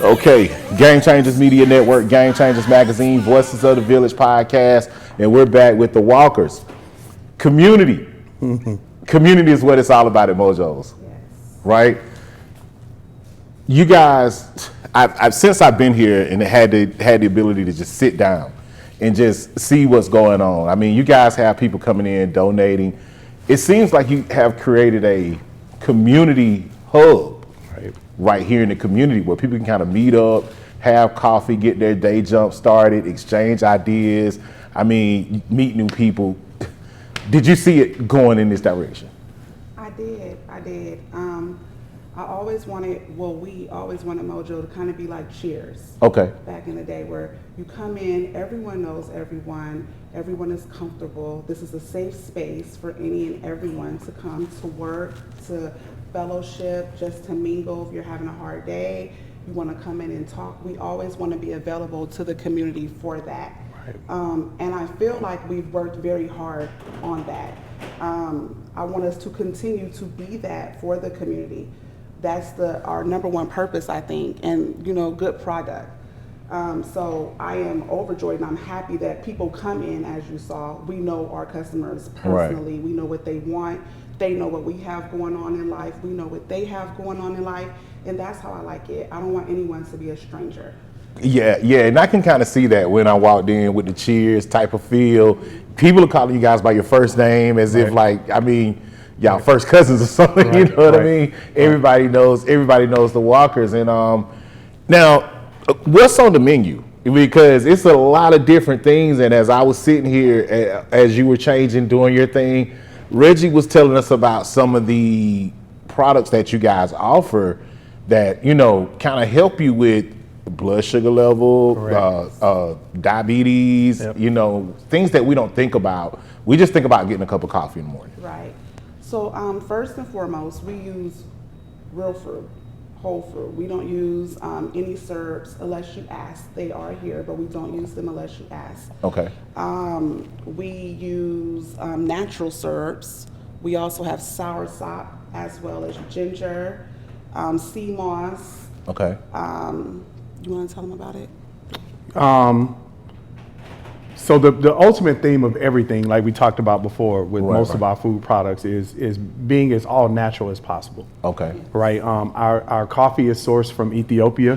Okay, Game Changers Media Network, Game Changers Magazine, Voices of the Village podcast, and we're back with the Walkers. Community. Community is what it's all about at Mojo's, right? You guys, since I've been here and had the ability to just sit down and just see what's going on. I mean, you guys have people coming in, donating. It seems like you have created a community hub right here in the community where people can kind of meet up, have coffee, get their day jump started, exchange ideas. I mean, meet new people. Did you see it going in this direction? I did. I always wanted, we always wanted Mojo to kind of be like Cheers. Okay. Back in the day where you come in, everyone knows everyone is comfortable. This is a safe space for any and everyone to come to work, to fellowship, just to mingle. If you're having a hard day, you want to come in and talk. We always want to be available to the community for that. Right. And I feel like we've worked very hard on that. I want us to continue to be that for the community. That's our number one purpose, I think, and good product. So I am overjoyed and I'm happy that people come in, as you saw. We know our customers personally. Right. We know what they want. They know what we have going on in life. We know what they have going on in life. And that's how I like it. I don't want anyone to be a stranger. Yeah, and I can kind of see that when I walked in with the Cheers type of feel. People are calling you guys by your first name as if y'all first cousins or something, you know what I mean? Everybody knows the Walkers. And now, what's on the menu? Because it's a lot of different things, and as I was sitting here, as you were doing your thing, Reggie was telling us about some of the products that you guys offer that, kind of help you with blood sugar level, diabetes, things that we don't think about. We just think about getting a cup of coffee in the morning. Right. So first and foremost, we use real fruit, whole fruit. We don't use any syrups unless you ask. They are here, but we don't use them unless you ask. Okay. We use natural syrups. We also have soursop as well as ginger, sea moss. Okay. You want to tell them about it? So the ultimate theme of everything, like we talked about before with most of our food products, is being as all natural as possible. Okay. Right. Our coffee is sourced from Ethiopia,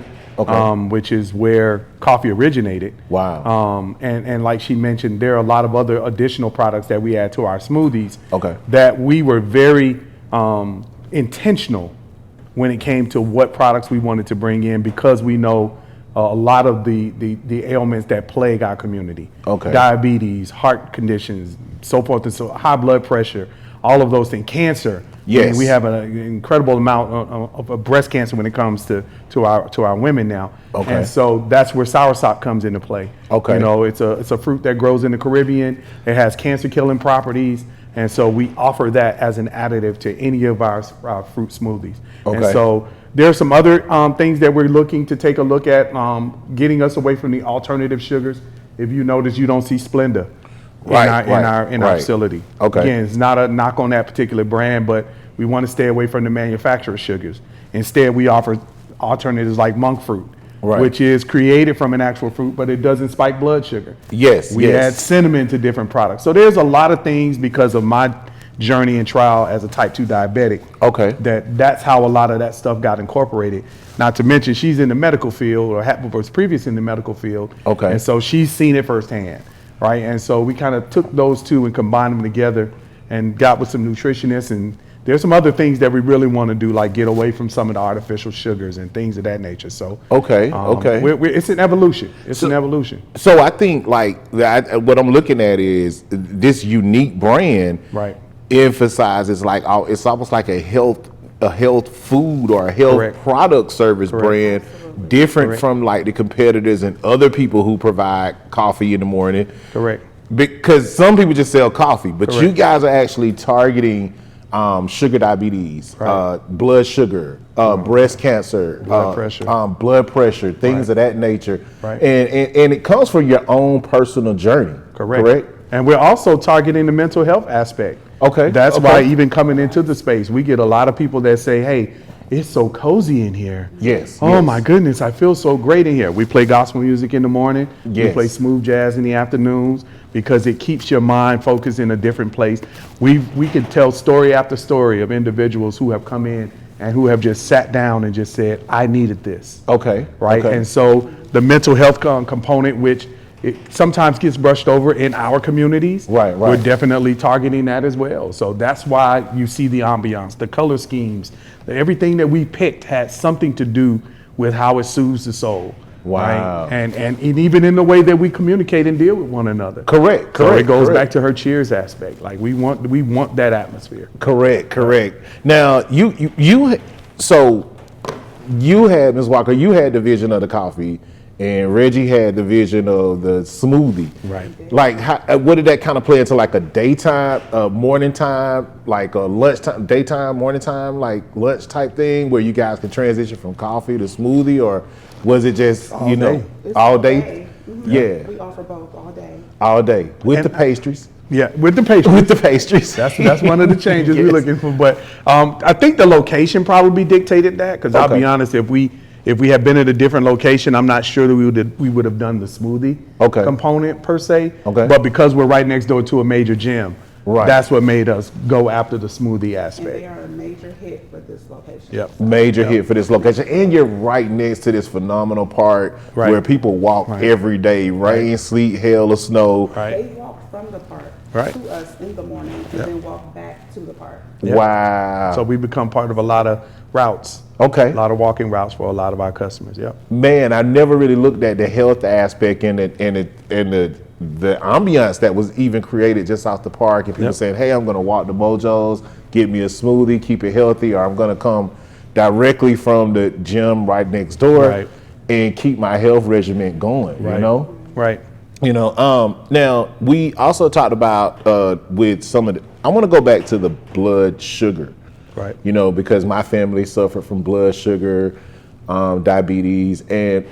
which is where coffee originated. Wow. And like she mentioned, there are a lot of other additional products that we add to our smoothies. Okay. That we were very intentional when it came to what products we wanted to bring in, because we know a lot of the ailments that plague our community. Okay. Diabetes, heart conditions, so forth and so, high blood pressure, all of those things, cancer. Yes. I mean, we have an incredible amount of breast cancer when it comes to our women now. Okay. And so that's where soursop comes into play. Okay. It's a fruit that grows in the Caribbean. It has cancer killing properties. And so we offer that as an additive to any of our fruit smoothies. Okay. And so there are some other things that we're looking to take a look at, getting us away from the alternative sugars. If you notice, you don't see Splenda in our facility. Okay. Again, it's not a knock on that particular brand, but we want to stay away from the manufacturer sugars. Instead, we offer alternatives like monk fruit, which is created from an actual fruit, but it doesn't spike blood sugar. Yes. We add cinnamon to different products. So there's a lot of things because of my journey and trial as a type 2 diabetic. Okay. That's how a lot of that stuff got incorporated. Not to mention she's in the medical field, or was previous in the medical field. Okay. And so she's seen it firsthand, right? And so we kind of took those two and combined them together and got with some nutritionists, and there's some other things that we really want to do, like get away from some of the artificial sugars and things of that nature. So it's an evolution. An evolution. So I think what I'm looking at is this unique brand. Right. Emphasizes it's almost like a health food or a health product service brand, different from like the competitors and other people who provide coffee in the morning. Correct. Because some people just sell coffee, but you guys are actually targeting sugar diabetes, blood sugar, breast cancer, blood pressure, things of that nature. Right. And it comes from your own personal journey. Correct? And we're also targeting the mental health aspect. Okay, That's okay. why even coming into the space, we get a lot of people that say, hey, it's so cozy in here. Yes, Oh yes. my goodness, I feel so great in here. We play gospel music in the morning. We Yes. play smooth jazz in the afternoons because it keeps your mind focused in a different place. We can tell story after story of individuals who have come in and who have just sat down and just said, I needed this. Okay. Right? Okay. And so the mental health component, which it sometimes gets brushed over in our communities, Right, right. we're definitely targeting that as well. So that's why you see the ambiance, the color schemes, everything that we picked had something to do with how it soothes the soul. Wow. Right? And even in the way that we communicate and deal with one another. Correct. So it goes correct. back to her cheers aspect. Like we want that atmosphere. Correct. Now so you had, Ms. Walker, you had the vision of the coffee, and Reggie had the vision of the smoothie. Right. Like, what did that kind of play into, like a daytime, morning time, like a lunchtime, daytime, morning time, like lunch type thing, where you guys could transition from coffee to smoothie, or was it just All day. It's all day? Mhm. Yeah, We offer both all day. all day with the pastries. Yeah, with the patient. With the pastries. That's one of the changes Yes. we're looking for. But I think the location probably dictated that, because I'll Okay. be honest, if we had been at a different location, I'm not sure that we would have done the smoothie Okay. component per se. Okay. But because we're right next door to a major gym, Right. that's what made us go after the smoothie And they aspect. are a major hit for this location. Yep. Major hit for this location, and you're right next to this phenomenal park Right. where people walk Right. every day, rain, sleet, hail, or snow. Right. They walk from the park Right. to us in the morning and then walk back to the park. Yep. Wow. So we become part of a lot of routes. Okay. A lot of walking routes for a lot of our customers. Yep. Man, I never really looked at the health aspect and the ambiance that was even created just off the park, and people Yep. saying, "Hey, I'm going to walk to Mojo's, get me a smoothie, keep it healthy," or "I'm going to come directly from the gym right next door Right. and keep my health regimen going." You Right. know. Right. Now we also talked about with some of the. I want to go back to the blood sugar. Right. You know, because my family suffered from blood sugar, diabetes, and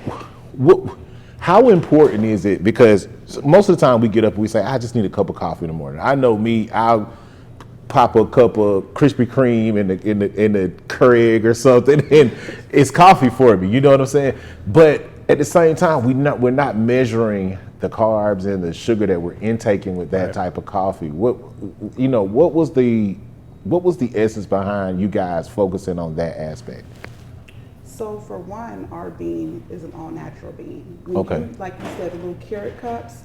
how important is it? Because most of the time we get up and we say, "I just need a cup of coffee in the morning." I know me, I'll pop a cup of Krispy Kreme in the Keurig or something, and it's coffee for me. You know what I'm saying? But at the same time, we're not measuring the carbs and the sugar that we're intaking with that Right. type of coffee. What was the essence behind you guys focusing on that aspect? So for one, our bean is an all natural bean. When Okay. you, like you said, the little carrot cups,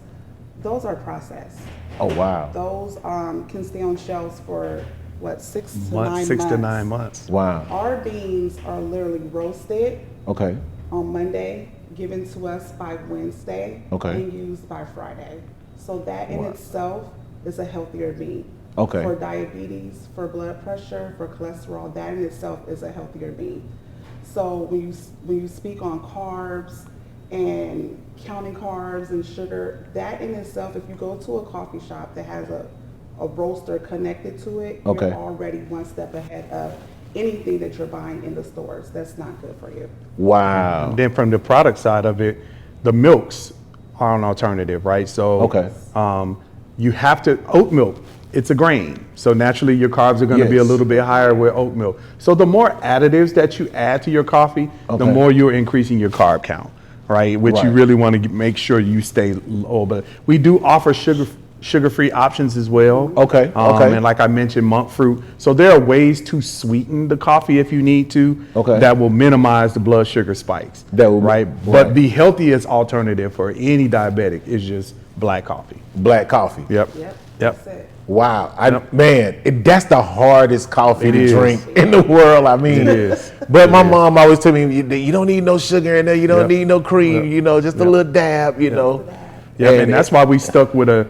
those are processed. Oh wow! Those can stay on shelves for what, 6 to 9 months. 6 to 9 months. Wow. Our beans are literally roasted Okay. on Monday, given to us by Wednesday, Okay. and used by Friday. So that in Wow. itself is a healthier bean. Okay. For diabetes, for blood pressure, for cholesterol, that in itself is a healthier bean. So when you speak on carbs and counting carbs and sugar, that in itself, if you go to a coffee shop that has a roaster connected to it, Okay. you're already one step ahead of anything that you're buying in the stores. That's not good for you. Wow. Then from the product side of it, the milks are an alternative, right? So Okay. you have to, oat milk, it's a grain. So naturally your carbs are going to be a Yes. little bit higher with oat milk. So the more additives that you add to your coffee, the Okay. more you're increasing your carb count, right? Which you Right. really want to make sure you stay low. But we do offer sugar-free options as well. Okay, okay. And like I mentioned, monk fruit. So there are ways to sweeten the coffee if you need to. Okay. That will minimize the blood sugar spikes. That will- right. right. But the healthiest alternative for any diabetic is just black coffee. Black coffee. Yep. Yep. Yep. That's it. Wow. Yep. That's the hardest coffee It to is. drink in the world. I mean, It is. But It my is. mom always told me, you don't need no sugar in there. You don't Yep. need no cream. Yep. You know, just a Yep. little dab. You know. Yeah, and that's why we stuck with a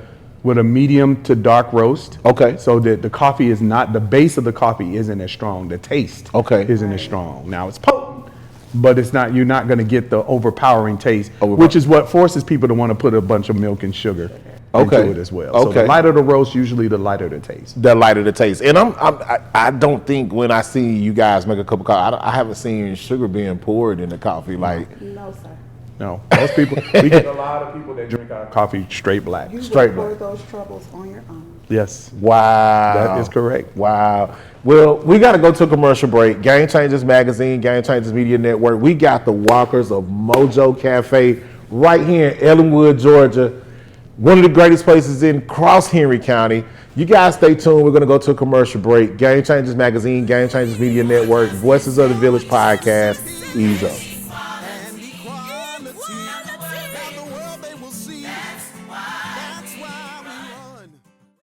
medium to dark roast. Okay. So that the coffee is not, the base of the coffee isn't as strong. The taste Okay. isn't as strong. Now it's potent, but it's not, you're not going to get the overpowering taste, Overpower- which is what forces people to want to put a bunch of milk and sugar Okay. into it as well. So Okay. the lighter the roast, usually the lighter the taste. the lighter the taste. And I don't think when I see you guys make a cup of coffee, I haven't seen sugar being poured in the coffee. Like, No, sir. No, most people, we get a lot of people that drink our coffee straight black. You Straight will black. those troubles on your own. Yes, Wow. that is correct. Wow. Well, we got to go to a commercial break. Game Changers Magazine, Game Changers Media Network. We got the Walkers of Mojo Cafe right here in Ellenwood, Georgia. One of the greatest places in Cross Henry County. You guys stay tuned. We're going to go to a commercial break. Game Changers Magazine, Game Changers Media Network, Voices of the Village podcast. Ease up.